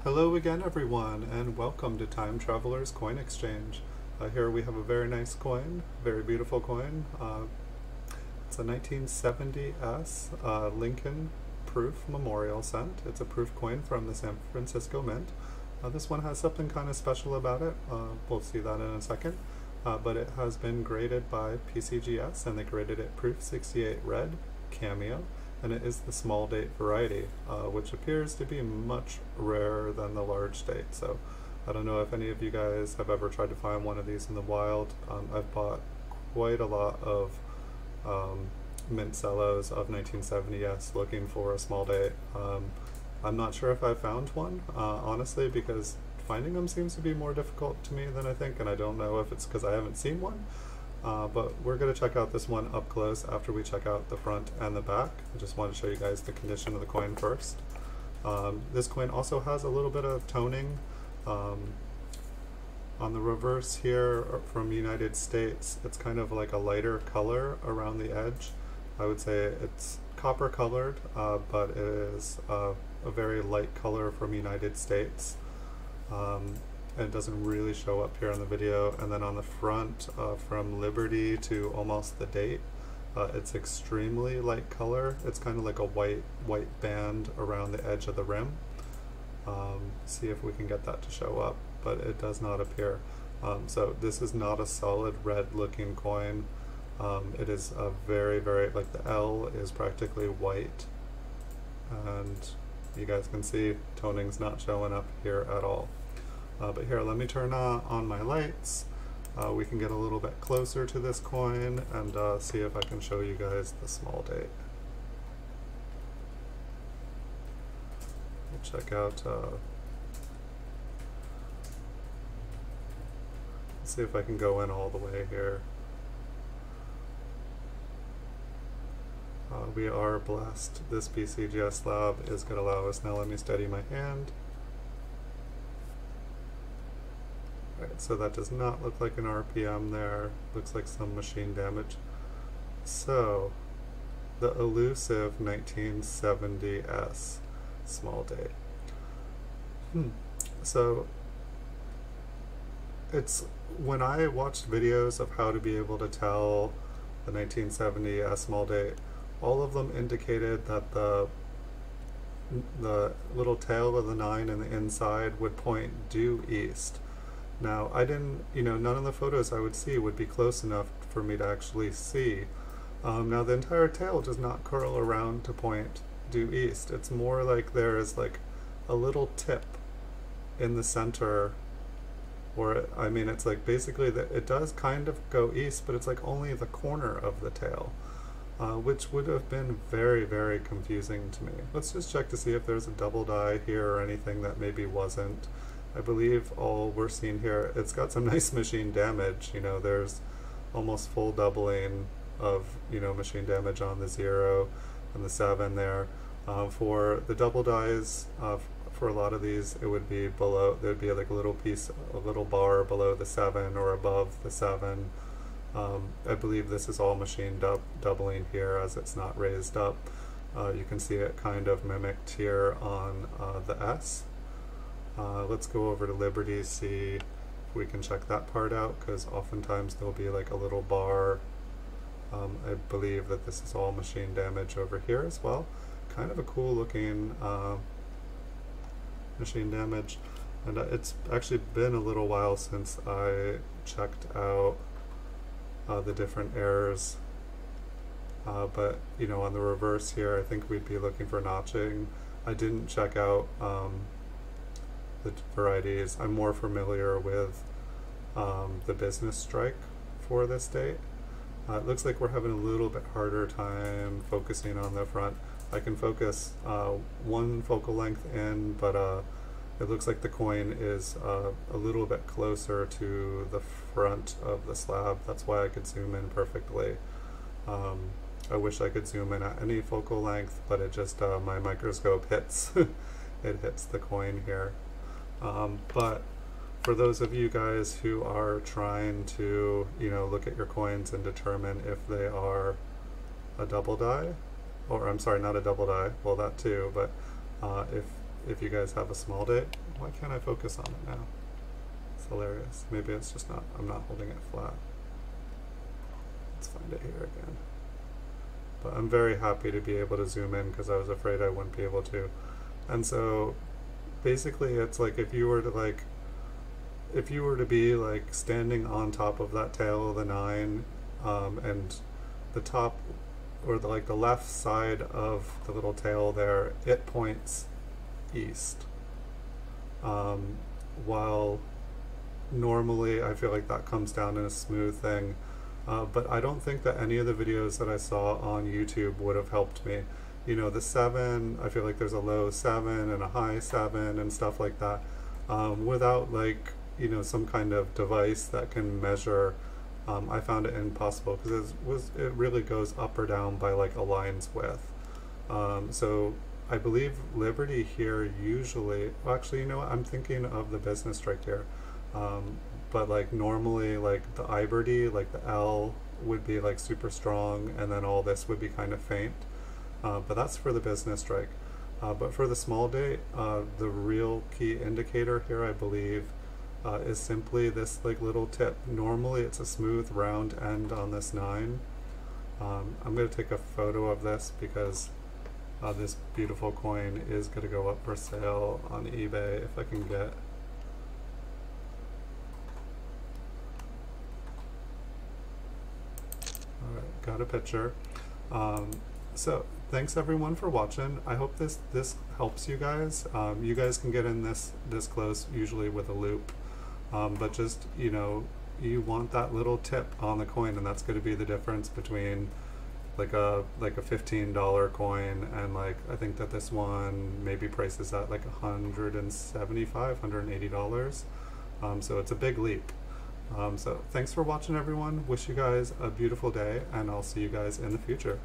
Hello again everyone, and welcome to Time Traveler's Coin Exchange. Here we have a very nice coin, very beautiful coin. It's a 1970s Lincoln proof memorial cent. It's a proof coin from the San Francisco Mint. This one has something kind of special about it. We'll see that in a second. But it has been graded by PCGS, and they graded it proof 68 red, cameo, and it is the small date variety, which appears to be much rarer than the large date. So I don't know if any of you guys have ever tried to find one of these in the wild. I've bought quite a lot of mint cellos of 1970s looking for a small date. I'm not sure if I found one, honestly, because finding them seems to be more difficult to me than I think, and I don't know if it's because I haven't seen one. But we're going to check out this one up close after we check out the front and the back. I just want to show you guys the condition of the coin first. This coin also has a little bit of toning on the reverse here from United States. It's kind of like a lighter color around the edge. I would say it's copper colored, but it is a very light color from United States. It doesn't really show up here on the video. And then on the front, from Liberty to almost the date, it's extremely light color. It's kind of like a white band around the edge of the rim. See if we can get that to show up, but it does not appear. So this is not a solid red looking coin. It is a very, like the L is practically white, and you guys can see toning's not showing up here at all. But here, let me turn on my lights. We can get a little bit closer to this coin and see if I can show you guys the small date. We'll check out, see if I can go in all the way here. We are blessed. This PCGS lab is going to allow us. Now let me steady my hand. Alright, so that does not look like an RPM there. Looks like some machine damage. So, the elusive 1970s small date. So, it's when I watched videos of how to be able to tell the 1970s small date, all of them indicated that the little tail of the 9 in the inside would point due east. Now, I didn't, none of the photos I would see would be close enough for me to actually see. Now, the entire tail does not curl around to point due east. It's more like there is like a little tip in the center, or it's like basically that it does kind of go east, but it's like only the corner of the tail, which would have been very, very confusing to me. Let's just check to see if there's a double die here or anything that maybe wasn't. I believe all we're seeing here, it's got some nice machine damage. There's almost full doubling of, machine damage on the 0 and the 7 there. For the double dies, for a lot of these, it would be below, there'd be like a little piece, a little bar below the 7 or above the 7. I believe this is all machine doubling here as it's not raised up. You can see it kind of mimicked here on the S. Let's go over to Liberty, see if we can check that part out, because oftentimes there'll be like a little bar. I believe that this is all machine damage over here as well. Kind of a cool looking machine damage. And it's actually been a little while since I checked out the different errors. But on the reverse here, I think we'd be looking for notching. I didn't check out the varieties. I'm more familiar with the business strike for this date. It looks like we're having a little bit harder time focusing on the front. I can focus one focal length in, but it looks like the coin is a little bit closer to the front of the slab. That's why I could zoom in perfectly. I wish I could zoom in at any focal length, but it just, my microscope hits, it hits the coin here. But for those of you guys who are trying to, look at your coins and determine if they are a double die, or I'm sorry, not a double die, well that too, but if if you guys have a small date. Why can't I focus on it now? It's hilarious. Maybe it's just not, I'm not holding it flat. Let's find it here again. But I'm very happy to be able to zoom in because I was afraid I wouldn't be able to. And so basically it's like if you were to be like standing on top of that tail of the 9, and the top or the left side of the little tail there, it points east. While normally I feel like that comes down in a smooth thing. But I don't think that any of the videos that I saw on YouTube would have helped me. You know, the 7, I feel like there's a low 7 and a high 7 and stuff like that. Without like, you know, some kind of device that can measure, I found it impossible because it really goes up or down by like a line's width. So I believe Liberty here usually, well, actually, you know what, I'm thinking of the business strike here. But like normally like the Iberty, like the L would be like super strong and then all this would be kind of faint. But that's for the business strike. But for the small date, the real key indicator here, I believe, is simply this like little tip. Normally it's a smooth round end on this 9. I'm going to take a photo of this because this beautiful coin is going to go up for sale on eBay if I can get. Alright, got a picture. So thanks everyone for watching. I hope this helps you guys. You guys can get in this close usually with a loop, but just, you know, you want that little tip on the coin, and that's going to be the difference between like a $15 coin and like, I think that this one maybe prices at like $175, $180. So it's a big leap. So thanks for watching everyone. Wish you guys a beautiful day, and I'll see you guys in the future.